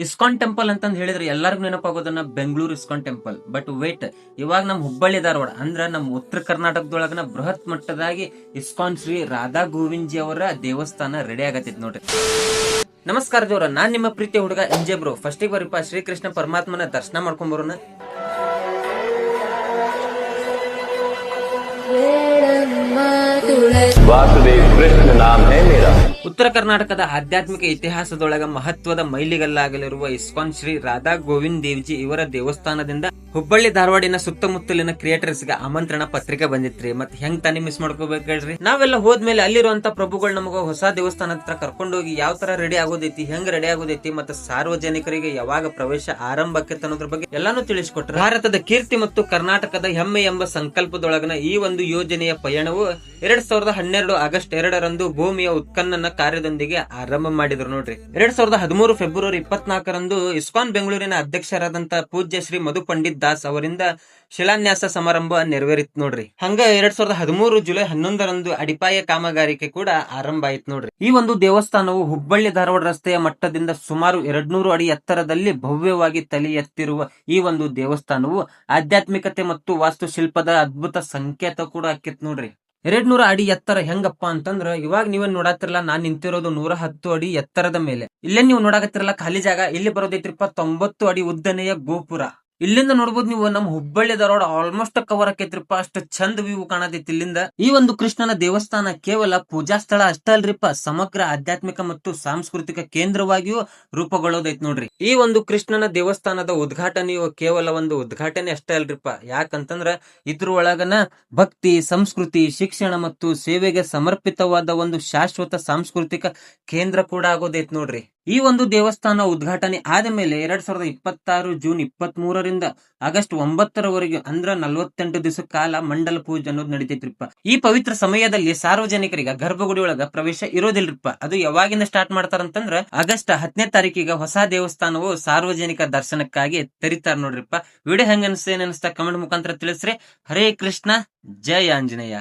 ISKCON temple ಅಂತಂದ್ ಹೇಳಿದ್ರೆ ಎಲ್ಲರಿಗೂ ನೆನಪಾಗೋದನ್ನ Bengaluru ISKCON temple. But wait, ಇವಾಗ ನಮ್ ಹುಬ್ಬಳ್ಳಿ ಧಾರವಾಡ ಅಂದ್ರ ನಮ್ ಉತ್ತರ ಕರ್ನಾಟಕದೊಳಗನ ಬೃಹತ್ ಮಟ್ಟದಾಗಿ ಇಸ್ಕಾನ್ ಶ್ರೀ ರಾಧಾ ಗೋವಿಂದ್ ಜಿ ಅವರ ದೇವಸ್ಥಾನ ರೆಡಿ ಆಗತ್ತಿದ್ ನೋಡ್ರಿ. ನಮಸ್ಕಾರ ದೇವ್ರ, ನಾನ್ ನಿಮ್ಮ ಪ್ರೀತಿಯ ಹುಡುಗ ಎಂಜೆ ಬ್ರೋ. ಫಸ್ಟಿಗೆ ಬರೀಪ ಶ್ರೀಕೃಷ್ಣ ಪರಮಾತ್ಮನ ದರ್ಶನ ಮಾಡ್ಕೊಂಡ್ ಬರೋಣ. वासुदेव कृष्ण नाम है मेरा। ಉತ್ತರ ಕರ್ನಾಟಕದ ಆಧ್ಯಾತ್ಮಿಕ ಇತಿಹಾಸದೊಳಗ ಮಹತ್ವದ ಮೈಲಿಗಲ್ಲಾಗಲಿರುವ ಇಸ್ಕಾನ್ ಶ್ರೀ ರಾಧಾ ಗೋವಿಂದ್ ದೇವ್ಜಿ ಇವರ ದೇವಸ್ಥಾನದಿಂದ ಹುಬ್ಬಳ್ಳಿ ಧಾರವಾಡಿನ ಸುತ್ತಮುತ್ತಲಿನ ಕ್ರಿಯೇಟರ್ಸ್ ಗೆ ಆಮಂತ್ರಣ ಪತ್ರಿಕೆ ಬಂದಿತ್ರಿ. ಮತ್ತೆ ಹೆಂಗ್ ತಾನೇ ಮಿಸ್ ಮಾಡ್ಕೋಬೇಕು ಹೇಳ್ರಿ. ನಾವೆಲ್ಲ ಹೋದ್ಮೇಲೆ ಅಲ್ಲಿರುವಂತ ಪ್ರಭುಗಳು ನಮಗ ಹೊಸ ದೇವಸ್ಥಾನ ಹತ್ರ ಕರ್ಕೊಂಡೋಗಿ ಯಾವ ತರ ರೆಡಿ ಆಗೋದೈತಿ, ಹೆಂಗ್ ರೆಡಿ ಆಗೋದೈತಿ, ಮತ್ತೆ ಸಾರ್ವಜನಿಕರಿಗೆ ಯಾವಾಗ ಪ್ರವೇಶ ಆರಂಭ ಆಕೈತೆ ಅನ್ನೋದ್ರ ಬಗ್ಗೆ ಎಲ್ಲಾನು ತಿಳಿಸ್ಕೊಟ್ರು. ಭಾರತದ ಕೀರ್ತಿ ಮತ್ತು ಕರ್ನಾಟಕದ ಹೆಮ್ಮೆ ಎಂಬ ಸಂಕಲ್ಪದೊಳಗನ ಈ ಒಂದು ಯೋಜನೆಯ ಪಯಣವು 2012 ಆಗಸ್ಟ್ 2ರಂದು ಭೂಮಿಯ ಉತ್ಖನನ ಕಾರ್ಯದೊಂದಿಗೆ ಆರಂಭ ಮಾಡಿದ್ರು ನೋಡ್ರಿ. 2013 ಫೆಬ್ರವರಿ 24ರಂದು ಇಸ್ಕಾನ್ ಬೆಂಗಳೂರಿನ ಅಧ್ಯಕ್ಷರಾದಂತ ಪೂಜ್ಯ ಶ್ರೀ ಮಧು ಪಂಡಿತ್ ದಾಸ್ ಅವರಿಂದ ಶಿಲಾನ್ಯಾಸ ಸಮಾರಂಭ ನೆರವೇರಿತ್ ನೋಡ್ರಿ. ಹಂಗ 2013 ಜುಲೈ 11ರಂದು ಅಡಿಪಾಯ ಕಾಮಗಾರಿಕೆ ಕೂಡ ಆರಂಭ ಆಯ್ತು ನೋಡ್ರಿ. ಈ ಒಂದು ದೇವಸ್ಥಾನವು ಹುಬ್ಬಳ್ಳಿ ಧಾರವಾಡ ರಸ್ತೆಯ ಮಟ್ಟದಿಂದ ಸುಮಾರು 200 ಅಡಿ ಎತ್ತರದಲ್ಲಿ ಭವ್ಯವಾಗಿ ತಲೆ ಎತ್ತಿರುವ ಈ ಒಂದು ದೇವಸ್ಥಾನವು ಆಧ್ಯಾತ್ಮಿಕತೆ ಮತ್ತು ವಾಸ್ತುಶಿಲ್ಪದ ಅದ್ಭುತ ಸಂಕೇತ ಕೂಡ ಆಕಿತ್ ನೋಡ್ರಿ. 200 ಅಡಿ ಎತ್ತರ ಹೆಂಗಪ್ಪ ಅಂತಂದ್ರ, ಇವಾಗ ನೀವೇನ್ ನೋಡಾತಿರಲ್ಲ, ನಾನ್ ನಿಂತಿರೋದು 110 ಅಡಿ ಎತ್ತರದ ಮೇಲೆ. ಇಲ್ಲೇ ನೀವು ನೋಡಾಕತ್ತಿರಲ್ಲ ಖಾಲಿ ಜಾಗ, ಇಲ್ಲಿ ಬರೋದೈತ್ರಿಪ್ಪ 90 ಅಡಿ ಉದ್ದನೆಯ ಗೋಪುರ. ಇಲ್ಲಿಂದ ನೋಡ್ಬೋದು ನೀವು, ನಮ್ ಹುಬ್ಬಳ್ಳಿ ಧಾರವಾಡ ಆಲ್ಮೋಸ್ಟ್ ಕವರ್ ಆಕೈತ್ರಿಪ್ಪ. ಅಷ್ಟು ಚಂದ ವ್ಯೂ ಕಾಣತೈತಿ ಇಲ್ಲಿಂದ. ಈ ಒಂದು ಕೃಷ್ಣನ ದೇವಸ್ಥಾನ ಕೇವಲ ಪೂಜಾ ಸ್ಥಳ ಅಷ್ಟ ಅಲ್ರಿಪ್ಪ, ಸಮಗ್ರ ಆಧ್ಯಾತ್ಮಿಕ ಮತ್ತು ಸಾಂಸ್ಕೃತಿಕ ಕೇಂದ್ರವಾಗಿಯೂ ರೂಪುಗೊಳ್ಳೋದೈತ್ ನೋಡ್ರಿ. ಈ ಒಂದು ಕೃಷ್ಣನ ದೇವಸ್ಥಾನದ ಉದ್ಘಾಟನೆಯು ಕೇವಲ ಒಂದು ಉದ್ಘಾಟನೆ ಅಷ್ಟೇ ಅಲ್ರಿಪ್ಪ. ಯಾಕಂತಂದ್ರ ಇದ್ರೊಳಗನ ಭಕ್ತಿ, ಸಂಸ್ಕೃತಿ, ಶಿಕ್ಷಣ ಮತ್ತು ಸೇವೆಗೆ ಸಮರ್ಪಿತವಾದ ಒಂದು ಶಾಶ್ವತ ಸಾಂಸ್ಕೃತಿಕ ಕೇಂದ್ರ ಕೂಡ ಆಗೋದೈತ್ ನೋಡ್ರಿ. ಈ ಒಂದು ದೇವಸ್ಥಾನ ಉದ್ಘಾಟನೆ ಆದ ಮೇಲೆ 2026 ಜೂನ್ 23ರಿಂದ ಆಗಸ್ಟ್ 9ರವರೆಗೆ ಅಂದ್ರ 48 ದಿವಸ ಕಾಲ ಮಂಡಲ ಪೂಜೆ ಅನ್ನೋದು ನಡೀತೈತ್ರಿಪ್ಪ. ಈ ಪವಿತ್ರ ಸಮಯದಲ್ಲಿ ಸಾರ್ವಜನಿಕರಿಗೆ ಗರ್ಭಗುಡಿ ಒಳಗ ಪ್ರವೇಶ ಇರೋದಿಲ್ರಿಪ್ಪ. ಅದು ಯಾವಾಗಿಂದ ಸ್ಟಾರ್ಟ್ ಮಾಡ್ತಾರಂತಂದ್ರ ಆಗಸ್ಟ್ 10ನೇ ತಾರೀಕಿಗೆ ಹೊಸ ದೇವಸ್ಥಾನವು ಸಾರ್ವಜನಿಕ ದರ್ಶನಕ್ಕಾಗಿ ತೆರಿತಾರ ನೋಡ್ರಿಪ್ಪ. ವಿಡಿಯೋ ಹೆಂಗ ಅನಿಸ್ತಾ ಕಮೆಂಟ್ ಮುಖಾಂತರ ತಿಳಿಸ್ರಿ. ಹರೇ ಕೃಷ್ಣ, ಜೈ ಆಂಜನೇಯ.